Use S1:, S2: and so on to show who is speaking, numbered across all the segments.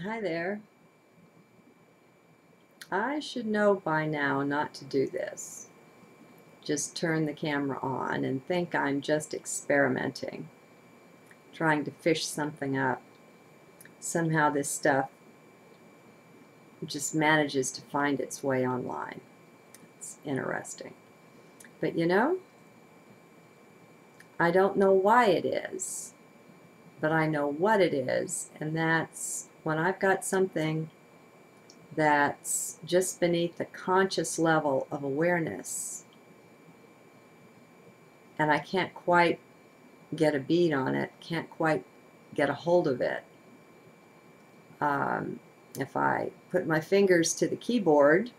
S1: Hi there. I should know by now not to do this. Just turn the camera on and think I'm just experimenting, trying to fish something up. Somehow this stuff just manages to find its way online. It's interesting. But I don't know why it is, but I know what it is, and that's when I've got something that's just beneath the conscious level of awareness and I can't quite get a bead on it, can't quite get a hold of it. If I put my fingers to the keyboard,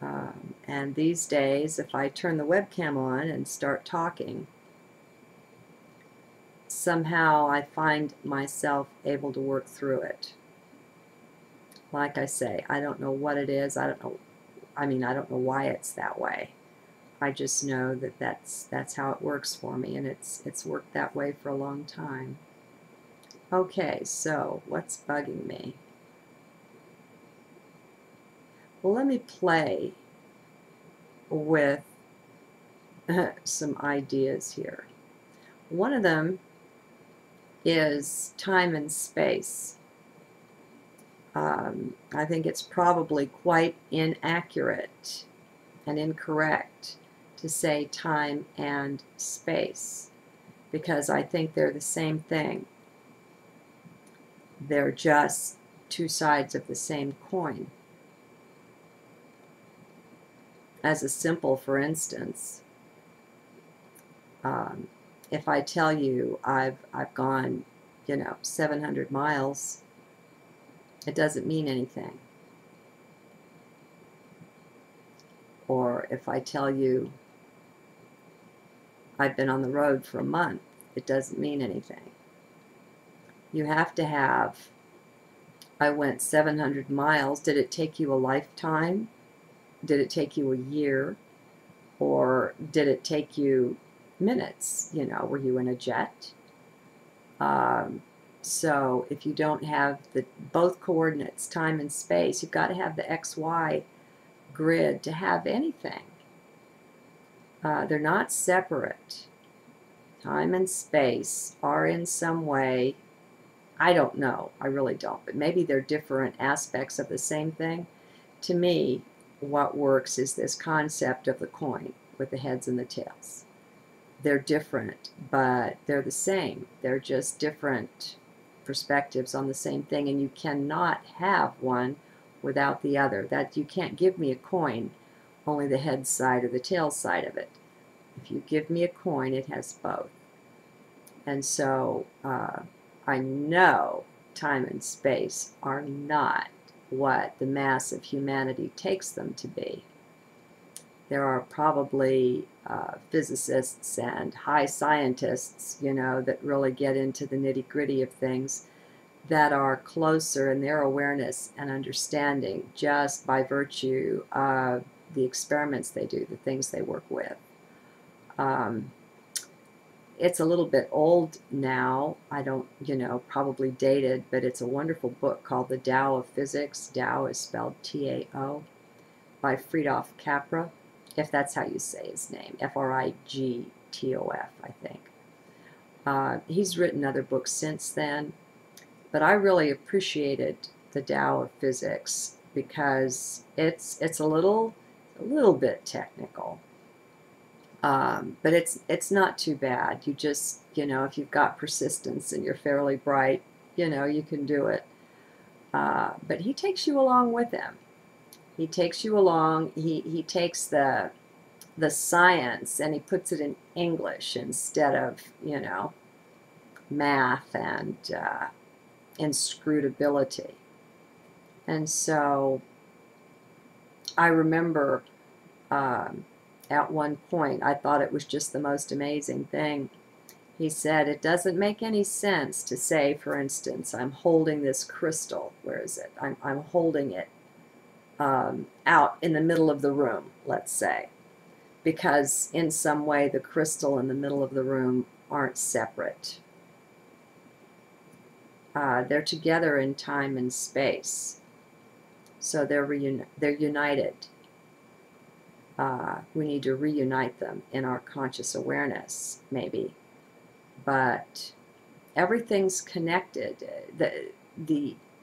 S1: and these days if I turn the webcam on and start talking, somehow I find myself able to work through it. Like I say, I don't know what it is. I don't know why it's that way. I just know that that's how it works for me, and it's worked that way for a long time. Okay, so what's bugging me? Well, let me play with some ideas here. One of them is time and space. I think it's probably quite inaccurate and incorrect to say time and space, because I think they're the same thing. They're just two sides of the same coin. As a simple for instance, if I tell you I've gone 700 miles, it doesn't mean anything. Or if I tell you I've been on the road for a month, it doesn't mean anything. You have to have, I went 700 miles. Did it take you a lifetime? Did it take you a year? Or did it take you minutes? Were you in a jet? So if you don't have both coordinates, time and space, you've got to have the XY grid to have anything. They're not separate. Time and space are in some way, I don't know, I really don't, but maybe they're different aspects of the same thing. To me, what works is this concept of the coin with the heads and the tails. They're different, but they're the same. They're just different perspectives on the same thing, and you cannot have one without the other. That you can't give me a coin, only the head side or the tail side of it. If you give me a coin, it has both. And so I know time and space are not what the mass of humanity takes them to be. There are probably physicists and high scientists, that really get into the nitty-gritty of things, that are closer in their awareness and understanding just by virtue of the experiments they do, the things they work with. It's a little bit old now. I don't, probably dated, but it's a wonderful book called The Tao of Physics. Tao is spelled T-A-O, by Frijtof Capra, if that's how you say his name, F-R-I-G-T-O-F, I think. He's written other books since then, but I really appreciated The Tao of Physics because it's a little bit technical. But it's not too bad. You just, if you've got persistence and you're fairly bright, you can do it. But he takes you along with him. He takes you along. He takes the science and he puts it in English instead of, math and inscrutability. And so I remember at one point, I thought it was just the most amazing thing. He said, it doesn't make any sense to say, for instance, I'm holding this crystal. Where is it? I'm holding it out in the middle of the room, let's say, because in some way the crystal and the middle of the room aren't separate. They're together in time and space. So they're united. We need to reunite them in our conscious awareness, maybe. But everything's connected.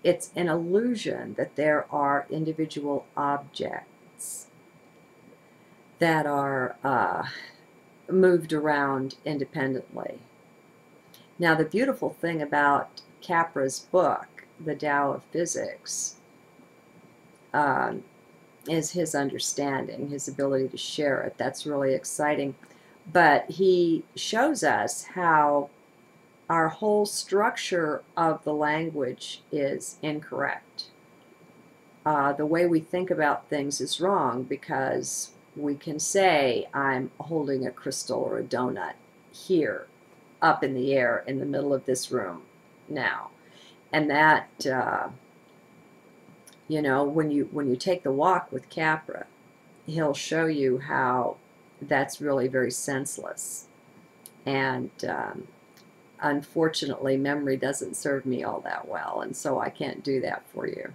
S1: It's an illusion that there are individual objects that are moved around independently. Now, the beautiful thing about Capra's book, The Tao of Physics, is his understanding, his ability to share it. That's really exciting. But he shows us how our whole structure of the language is incorrect. The way we think about things is wrong, because we can say, I'm holding a crystal or a donut here, up in the air, in the middle of this room now. And that, you know, when you take the walk with Capra, he'll show you how that's really very senseless. And unfortunately, memory doesn't serve me all that well, and so I can't do that for you.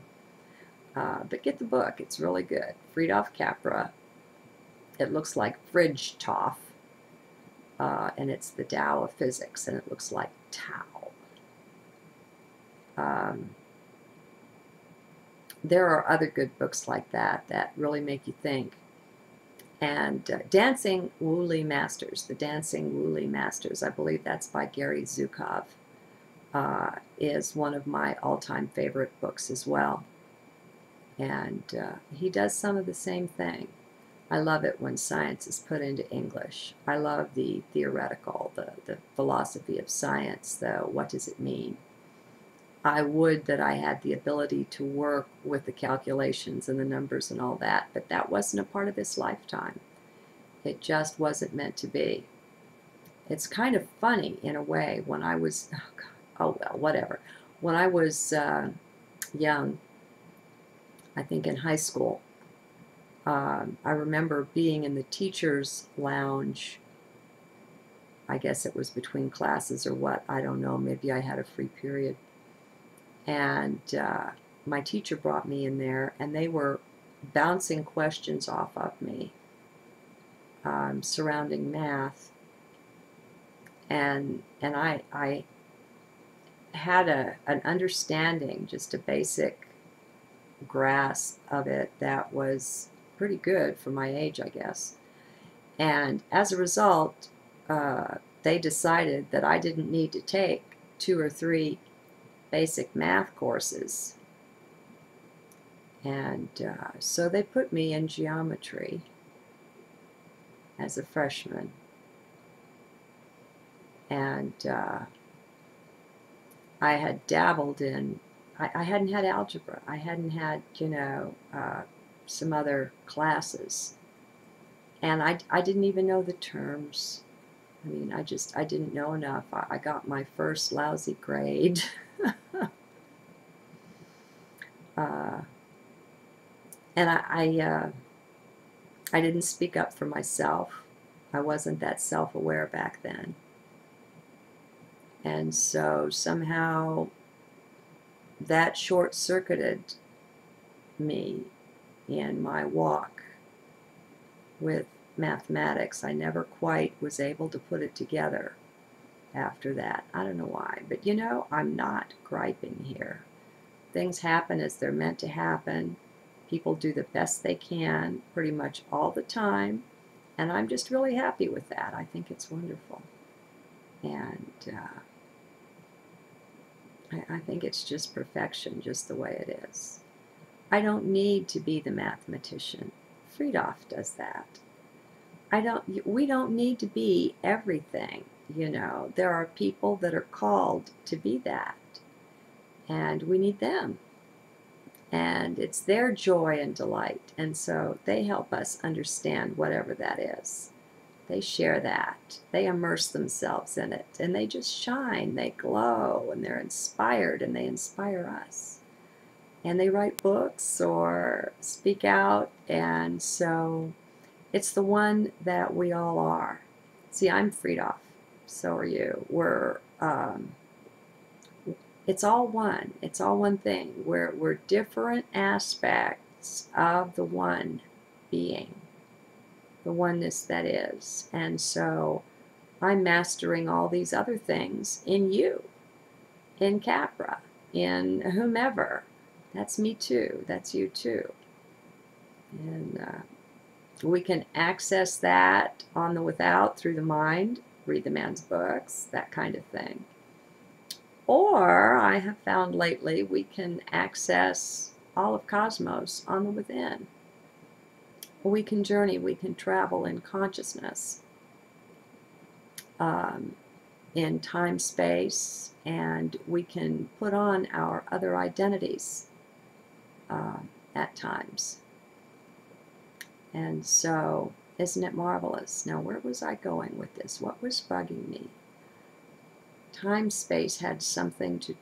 S1: But get the book. It's really good. Frijtof Capra. It looks like Frijtof, and it's the Tao of Physics, and it looks like Tao. There are other good books like that that really make you think. And Dancing Woolly Masters, The Dancing Woolly Masters, I believe that's by Gary Zukov, is one of my all-time favorite books as well. And he does some of the same thing. I love it when science is put into English. I love the theoretical, the philosophy of science, though. What does it mean? I would that I had the ability to work with the calculations and the numbers and all that, but that wasn't a part of this lifetime. It just wasn't meant to be. It's kind of funny in a way. When I was, oh well, whatever. When I was young, I think in high school, I remember being in the teacher's lounge. I guess it was between classes or what, I don't know, maybe I had a free period. And my teacher brought me in there, and they were bouncing questions off of me surrounding math. And I had an understanding, just a basic grasp of it that was pretty good for my age, I guess. And as a result, they decided that I didn't need to take 2 or 3 basic math courses. And so they put me in geometry as a freshman. And I had dabbled in, I hadn't had algebra. I hadn't had, you know, some other classes. And I didn't even know the terms. I mean, I didn't know enough. I got my first lousy grade. And I didn't speak up for myself. I wasn't that self-aware back then. And so somehow that short-circuited me in my walk with mathematics. I never quite was able to put it together after that. I don't know why. But you know, I'm not griping here. Things happen as they're meant to happen. People do the best they can pretty much all the time. And I'm just really happy with that. I think it's wonderful. And I think it's just perfection, just the way it is. I don't need to be the mathematician. Frijtof does that. We don't need to be everything, you know. There are people that are called to be that. And we need them. And it's their joy and delight. And so they help us understand whatever that is. They share that. They immerse themselves in it. And they just shine. They glow. And they're inspired. And they inspire us. And they write books or speak out. And so it's the one that we all are. See, I'm Frijtof. So are you. It's all one. It's all one thing. We're different aspects of the one being, the oneness that is. And so I'm mastering all these other things in you, in Capra, in whomever. That's me too. That's you too. And we can access that on the without through the mind, read the man's books, that kind of thing. Or I have found lately we can access all of cosmos on the within. We can journey, we can travel in consciousness, in time, space, and we can put on our other identities at times. And so, isn't it marvelous? Now, where was I going with this? What was bugging me? Time, space had something to